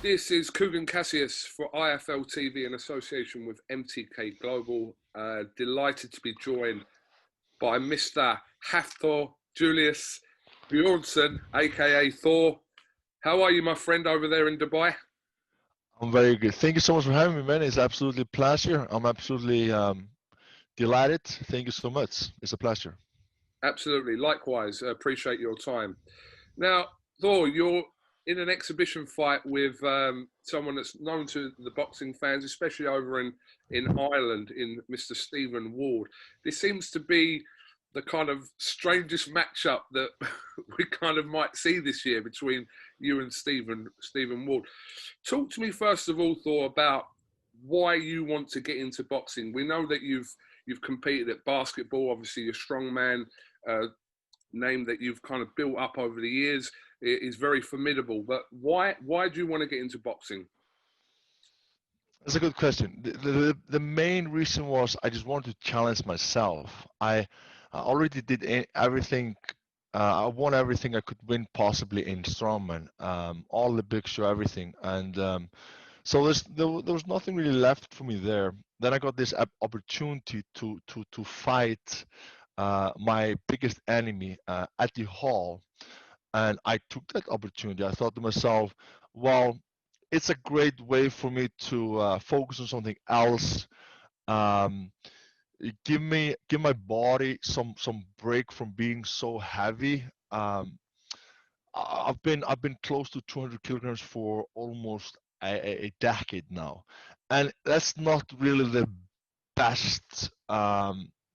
This is KUGAN CASSIUS for IFL TV in association with MTK Global. Delighted to be joined by Mr. Thor Bjornsson, aka Thor. How are you, my friend, over there in Dubai? I'm very good. Thank you so much for having me, man. It's absolutely a pleasure. I'm absolutely delighted. Thank you so much. It's a pleasure. Absolutely. Likewise. Appreciate your time. Now, Thor, you're in an exhibition fight with someone that's known to the boxing fans, especially over in Ireland, in Mr. Stephen Ward. This seems to be the kind of strangest matchup that we kind of might see this year between you and Stephen Ward. Talk to me first of all, Thor, about why you want to get into boxing. We know that you've competed at basketball. Obviously, you're a strong man. Name that you've kind of built up over the years is very formidable. But why do you want to get into boxing? That's a good question. The main reason was I just wanted to challenge myself. I already did everything. I won everything I could win possibly in strongman, all the big show, everything, and so there was nothing really left for me there. Then I got this opportunity to fight my biggest enemy at the hall, and I took that opportunity. I thought to myself, well, it's a great way for me to focus on something else. Um, give my body some break from being so heavy. I've been close to 200 kilograms for almost a decade now, and that's not really the best.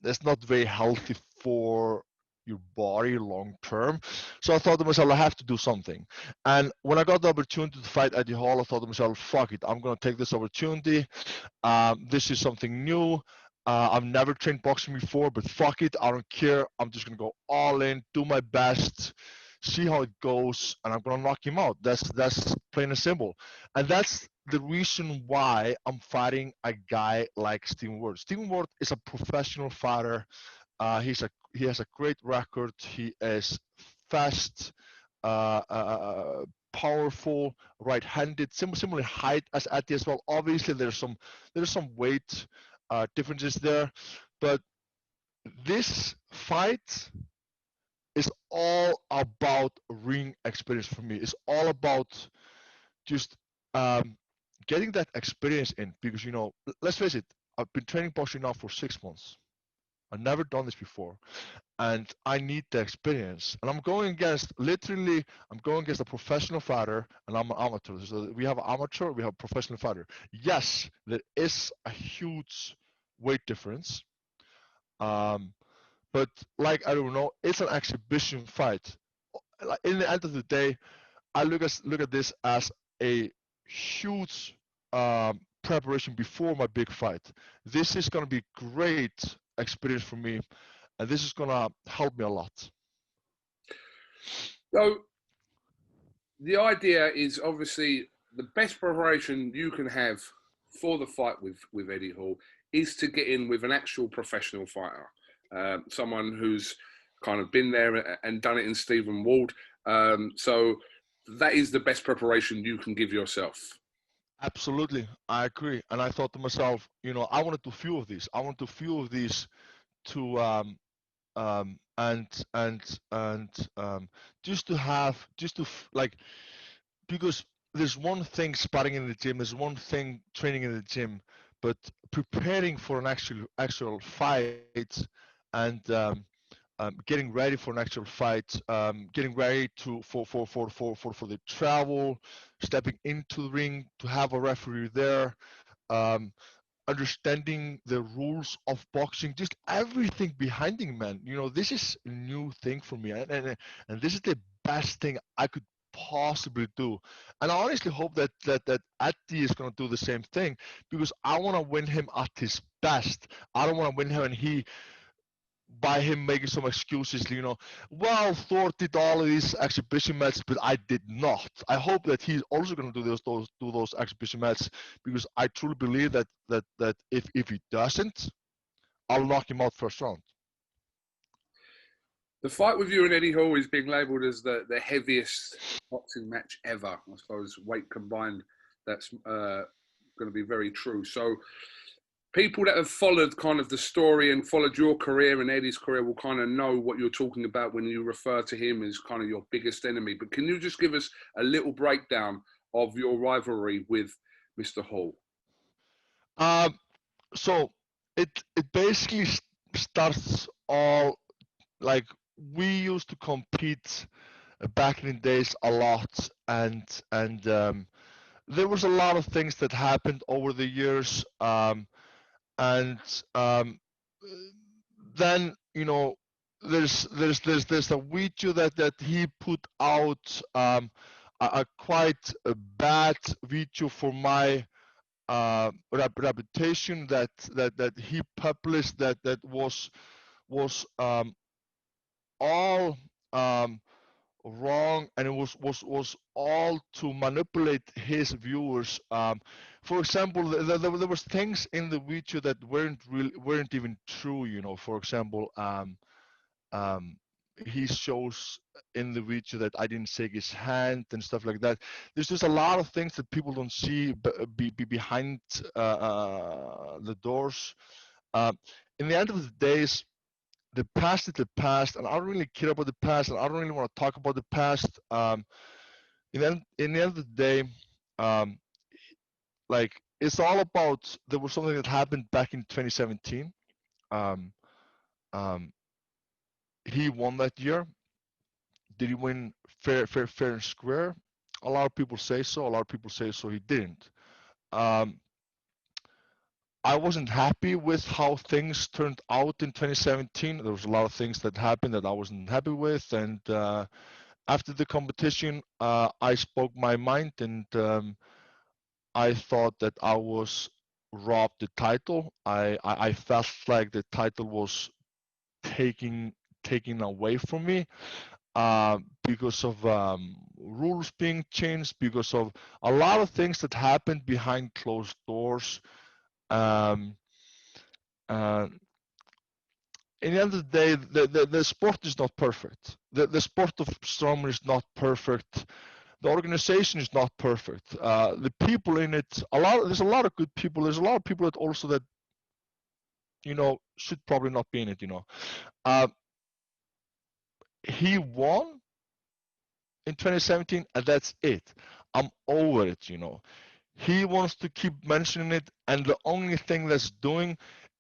That's not very healthy for your body long term. So I thought to myself, I have to do something. And when I got the opportunity to fight at the hall, I thought to myself, fuck it, I'm gonna take this opportunity. This is something new. I've never trained boxing before, but fuck it, I don't care. I'm just gonna go all in, do my best, see how it goes, and I'm gonna knock him out. That's plain and simple. And that's the reason why I'm fighting a guy like Stephen Ward. Stephen Ward is a professional fighter. He has a great record. He is fast, powerful, right-handed, similar height as Ati as well. Obviously, there's some weight differences there, but this fight is all about ring experience for me. It's all about just getting that experience in, because let's face it, I've been training boxing now for 6 months. I've never done this before, and I need the experience. And I'm going against a professional fighter, and I'm an amateur. So we have an amateur, we have a professional fighter. Yes, there is a huge weight difference, but like, I don't know, it's an exhibition fight. In the end of the day, I look at this as a huge preparation before my big fight. This is going to be great experience for me, and this is going to help me a lot. So the idea is obviously the best preparation you can have for the fight with Eddie Hall is to get in with an actual professional fighter, someone who's kind of been there and done it in Stephen Ward. So that is the best preparation you can give yourself. Absolutely, I agree. And I thought to myself, I wanted to few of these. I want to few of these to just to like, because there's one thing sparring in the gym, there's one thing training in the gym, but preparing for an actual fight, and getting ready for an actual fight, getting ready for the travel, stepping into the ring, to have a referee there, um, understanding the rules of boxing, just everything behind it, man. This is a new thing for me, and this is the best thing I could possibly do. And I honestly hope that Ati is going to do the same thing, because I want to win him at his best. I don't want to win him and by him making some excuses, well, Thor did all of these exhibition matches, but I did not. I hope that he's also going to do those exhibition matches, because I truly believe that if he doesn't, I'll knock him out first round. The fight with you and Eddie Hall is being labelled as the heaviest boxing match ever. I suppose weight combined that's going to be very true. So people that have followed kind of the story and followed your career and Eddie's career will kind of know what you're talking about when you refer to him as kind of your biggest enemy. But can you just give us a little breakdown of your rivalry with Mr. Hall? So it basically starts all like we used to compete back in the days a lot, and there was a lot of things that happened over the years, and then there's a video that he put out, a quite a bad video for my reputation that he published that was all wrong, and it was all to manipulate his viewers. For example, there was things in the video that weren't even true. For example, he shows in the video that I didn't shake his hand and stuff like that. There's just a lot of things that people don't see behind the doors. In the end of the days, the past is the past, and I don't really care about the past, and I don't really want to talk about the past. In the end of the day, like it's all about, there was something that happened back in 2017. Um, um, he won that year. Did he win fair and square? A lot of people say so. A lot of people say so he didn't. I wasn't happy with how things turned out in 2017. There was a lot of things that happened that I wasn't happy with, and after the competition, I spoke my mind, and I thought that I was robbed the title. I felt like the title was taken away from me, because of rules being changed, because of a lot of things that happened behind closed doors. Um, uh, in the end of the day, the sport is not perfect. The sport of strongman is not perfect. The organization is not perfect. The people in it, there's a lot of good people. There's a lot of people that also that should probably not be in it. He won in 2017, and that's it. I'm over it. He wants to keep mentioning it, and the only thing that's doing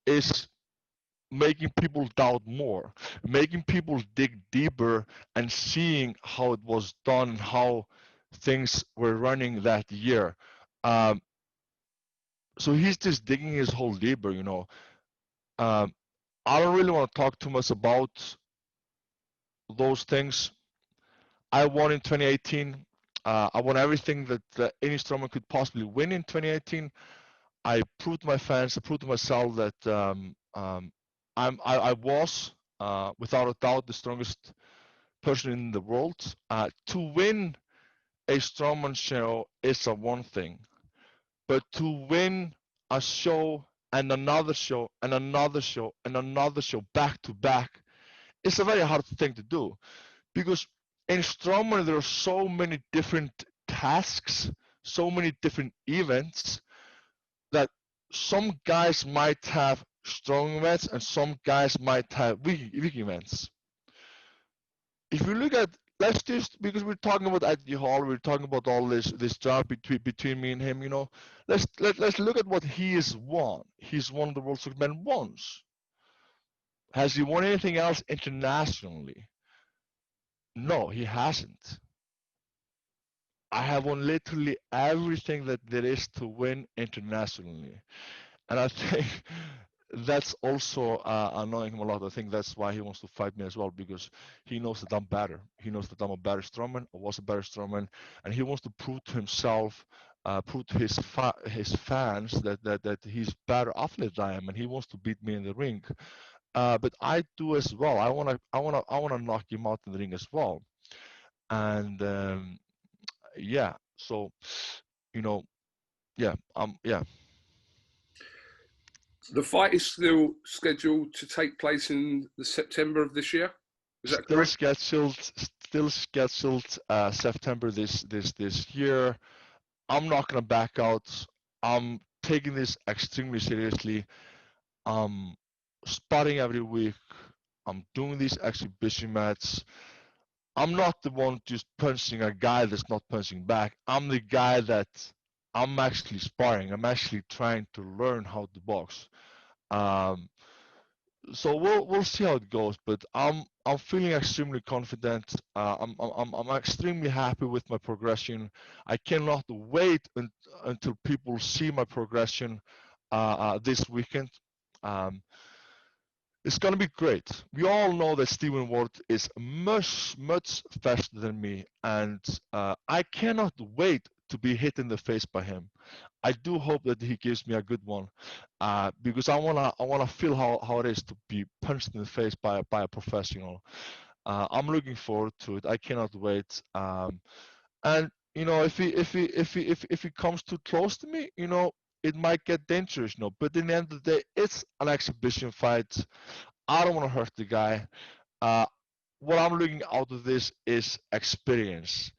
is making people doubt more, making people dig deeper, and seeing how it was done, how things were running that year. So he's just digging his hole deeper. I don't really want to talk too much about those things. I won in 2018. I won everything that any strongman could possibly win in 2018. I proved to my fans, I proved to myself that I was, without a doubt, the strongest person in the world. To win a strongman show is a one thing, but to win a show and another show and another show and another show back to back is a very hard thing to do, because in strongman there are so many different tasks, so many different events, that some guys might have strong events and some guys might have weak events. If you look at, let's just, because we're talking about Eddie Hall, we're talking about all this drama between me and him, let's look at what he has won. He's won the World Strongman once. Has he won anything else internationally? No, he hasn't. I have won literally everything that there is to win internationally. And I think that's also annoying him a lot. I think that's why he wants to fight me as well, because he knows that I'm better. He knows that I'm a better strongman, or was a better strongman, and he wants to prove to himself, prove to his fans that he's better athlete than I am, and he wants to beat me in the ring. But I do as well. I wanna knock him out in the ring as well. And yeah, so yeah, yeah. The fight is still scheduled to take place in the September of this year. Is that Still correct? scheduled. Still scheduled September this year. I'm not gonna back out. I'm taking this extremely seriously. I'm spotting every week. I'm doing these exhibition matches. I'm not the one just punching a guy that's not punching back. I'm the guy that I'm actually sparring. I'm actually trying to learn how to box. Um, so we'll see how it goes. But I'm feeling extremely confident. I'm extremely happy with my progression. I cannot wait until people see my progression this weekend. Um, it's gonna be great. We all know that Stephen Ward is much faster than me, and I cannot wait to be hit in the face by him. I do hope that he gives me a good one, because I wanna feel how it is to be punched in the face by a professional. I'm looking forward to it. I cannot wait. And if he comes too close to me, it might get dangerous. But in the end of the day, it's an exhibition fight. I don't want to hurt the guy. Uh, what I'm looking out of this is experience.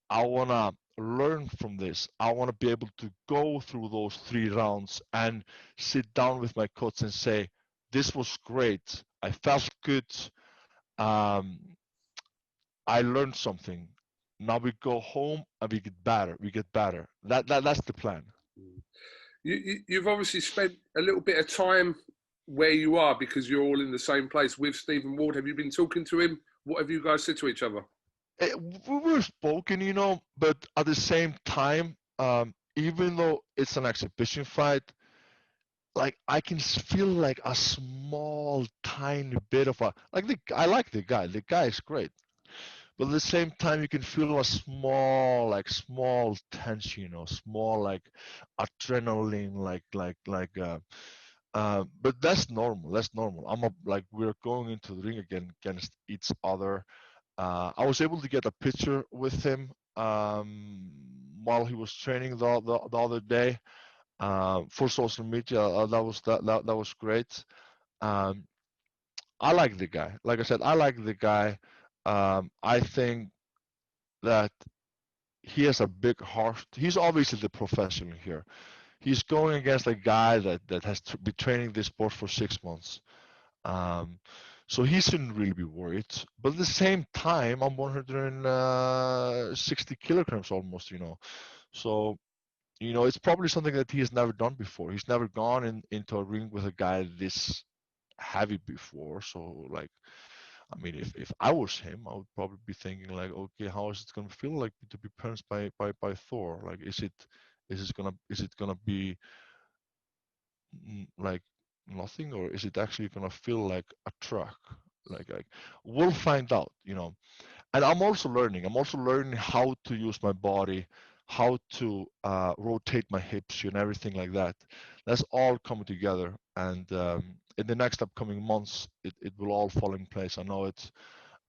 I want to learn from this. I want to be able to go through those 3 rounds and sit down with my coach and say, this was great. I felt good. Um, I learned something. Now we go home and we get better. We get better. That's the plan. You've obviously spent a little bit of time where you are because you're all in the same place with Stephen Ward. Have you been talking to him? What have you guys said to each other? We were spoken, but at the same time, even though it's an exhibition fight, like I can feel like a small, tiny bit of a like I like the guy. The guy is great, but at the same time, you can feel a small tension, small like adrenaline, but that's normal. That's normal. Like we're going into the ring again against each other. I was able to get a picture with him while he was training the other day for social media. That was great. Um, I like the guy. Like I said, I like the guy. I think that he has a big heart. He's obviously the professional here. He's going against a guy that has been training this sport for 6 months. Um, so he shouldn't really be worried. But at the same time, I'm 160 kilograms almost. So, it's probably something that he has never done before. He's never gone into a ring with a guy this heavy before. So, like, I mean, if I was him, I would probably be thinking like, okay, how is it gonna feel like to be punched by Thor? Like, is it gonna be like nothing, or is it actually gonna feel like a truck? Like we'll find out. And I'm also learning. I'm also learning how to use my body, how to rotate my hips and everything like that. That's all coming together, and in the next upcoming months, it will all fall in place. I know it.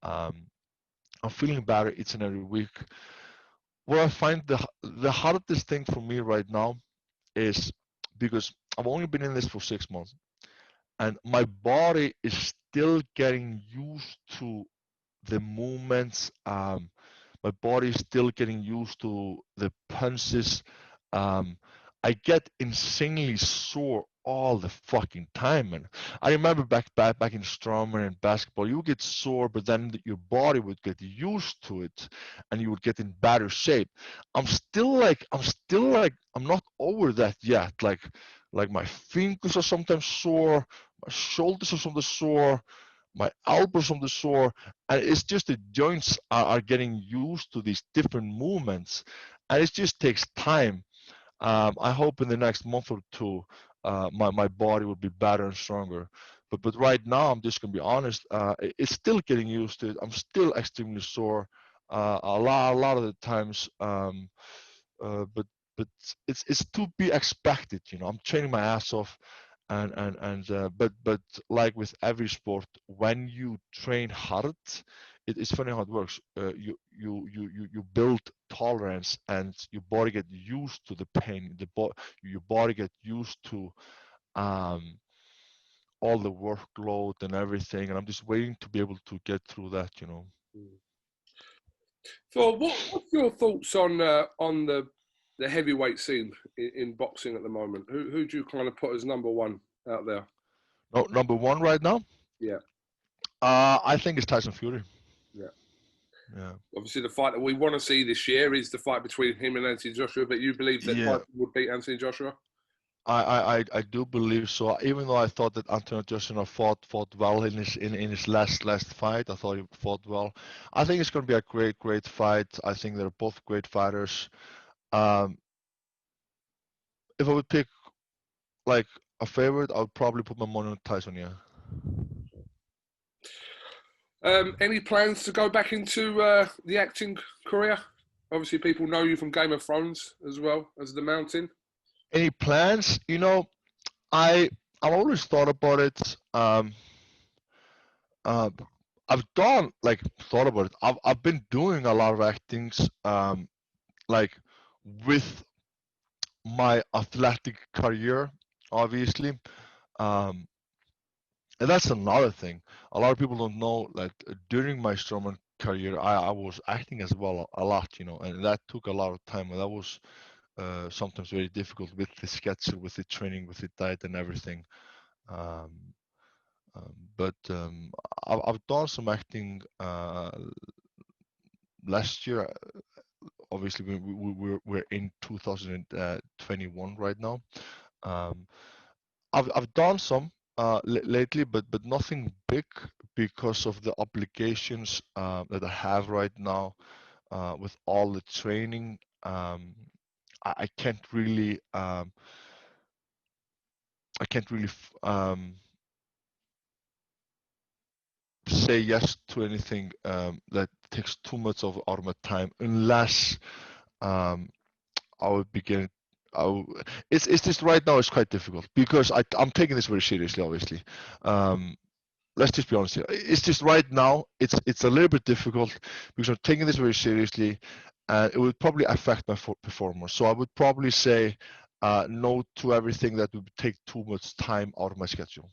Um, I'm feeling better each and every week. What I find the hardest thing for me right now is because I've only been in this for 6 months, and my body is still getting used to the movements. My body is still getting used to the punches. Um, I get insanely sore all the fucking time, and I remember back in strongman and basketball, you would get sore, but then your body would get used to it, and you would get in better shape. I'm not over that yet. Like my fingers are sometimes sore, my shoulders are sometimes sore, my elbows on the sore, and it's just the joints are getting used to these different movements, and it just takes time. I hope in the next month or two, my body will be better and stronger. But right now, I'm just gonna be honest. It's still getting used to it. I'm still extremely sore. A lot of the times, but it's to be expected. I'm training my ass off, but like with every sport, when you train hard, it's funny how it works. You build tolerance, and your body get used to the pain. Your body get used to um, all the workload and everything. And I'm just waiting to be able to get through that. So, what's your thoughts on the the heavyweight scene in boxing at the moment? Who do you kind of put as number one out there? No, number one right now. Yeah, I think it's Tyson Fury. yeah. Yeah. Obviously, the fight that we want to see this year is the fight between him and Anthony Joshua. But you believe that Yeah. Tyson would beat Anthony Joshua? I do believe so. Even though I thought that Antonio Joshua fought well in his last fight, I thought he fought well. I think it's going to be a great fight. I think they're both great fighters. Um, if I would pick like a favorite, I would probably put my money on Tyson. Yeah. Any plans to go back into the acting career? Obviously, people know you from Game of Thrones as well as The Mountain. Any plans? I I've always thought about it. Uh, I've done like thought about it. I've been doing a lot of actings like with my athletic career, obviously. Um, and that's another thing. A lot of people don't know that during my strongman career, I was acting as well a lot, and that took a lot of time. And that was sometimes very difficult with the schedule, with the training, with the diet, and everything. Um, but I've done some acting last year. Obviously, we're in 2021 right now. Um, I've done some lately, but nothing big because of the obligations that I have right now with all the training. I can't really I can't really say yes to anything that takes too much out of my time unless um, I would begin. It's just right now it's quite difficult because I'm taking this very seriously, obviously. Um, let's just be honest here. It's just right now it's a little bit difficult because I'm taking this very seriously, and it would probably affect my performance. So I would probably say no to everything that would take too much time out of my schedule.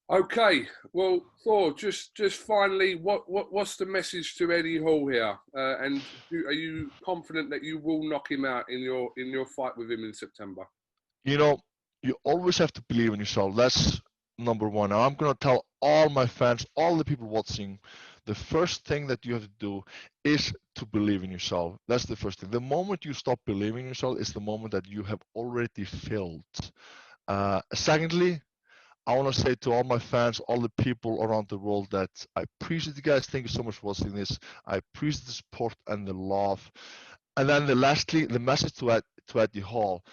Okay, well, Thor, just finally, what's the message to Eddie Hall here? And are you confident that you will knock him out in your fight with him in September? You know, you always have to believe in yourself. That's number one. And I'm gonna tell all my fans, all the people watching, the first thing that you have to do is to believe in yourself. That's the first thing. The moment you stop believing in yourself is the moment that you have already failed. Secondly, I want to say to all my fans, all the people around the world, that I appreciate you guys. Thank you so much for watching this. I appreciate the support and the love. And then lastly, the message to Eddie Hall.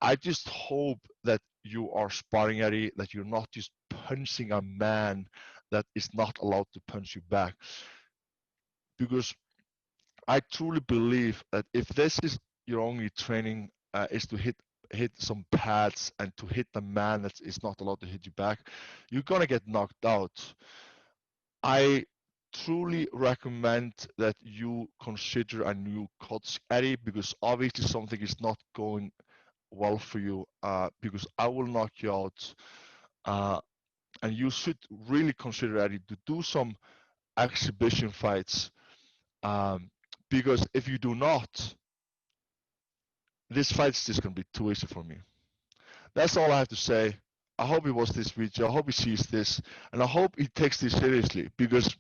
I just hope that you are sparring Eddie, that you're not just punching a man that is not allowed to punch you back. Because I truly believe that if this is your only training is to hit some pads and to hit the man that is not allowed to hit you back, you're gonna get knocked out. I truly recommend that you consider a new coach, Eddie, because obviously something is not going well for you. Because I will knock you out, uh, and you should really consider Eddie to do some exhibition fights. Um, because if you do not, this fight's just gonna be too easy for me. That's all I have to say. I hope he watches this video. I hope he sees this, and I hope he takes this seriously because,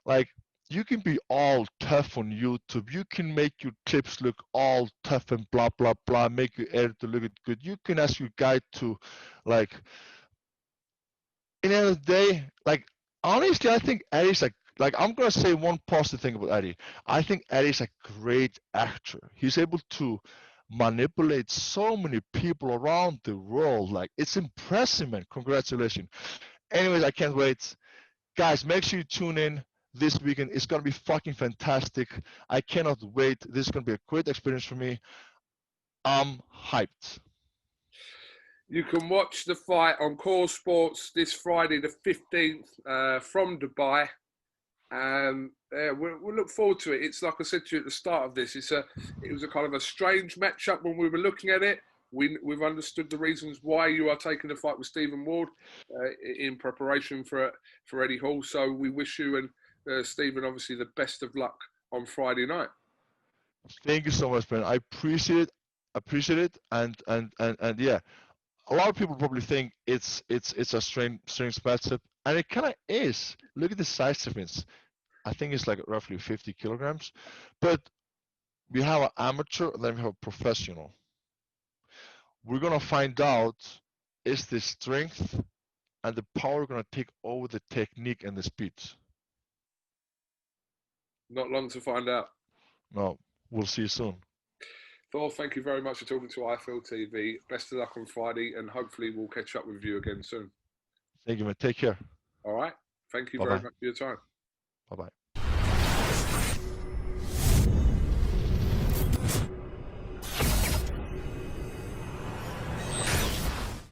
like, you can be all tough on YouTube. You can make your clips look all tough and blah blah blah. Make your editor look good. You can ask your guy to, like, in the end of the day, like, honestly, I think Eddie's like I'm gonna say one positive thing about Eddie. I think Eddie's a great actor. He's able to manipulate so many people around the world. Like, it's impressive, man. Congratulations. Anyways, I can't wait. Guys, make sure you tune in this weekend. It's gonna be fucking fantastic. I cannot wait. This is gonna be a great experience for me. I'm hyped. You can watch the fight on Core Sports this Friday, the 15th, from Dubai. We'll look forward to it. It's like I said to you at the start of this. It was a kind of a strange matchup when we were looking at it. We've understood the reasons why you are taking the fight with Stephen Ward in preparation for Eddie Hall. So we wish you and Stephen obviously the best of luck on Friday night. Thank you so much, man. I appreciate it. Appreciate it. And yeah, a lot of people probably think it's a strange matchup, and it kind of is. Look at the size difference. I think it's like roughly 50 kilograms, but we have an amateur, then we have a professional. We're gonna find out is the strength and the power gonna take over the technique and the speed. Not long to find out. No, we'll see you soon. Thor, thank you very much for talking to iFeel TV. Best of luck on Friday, and hopefully we'll catch up with you again soon. Thank you, man. Take care. All right. Thank you Bye very bye. much for your time. Bye bye.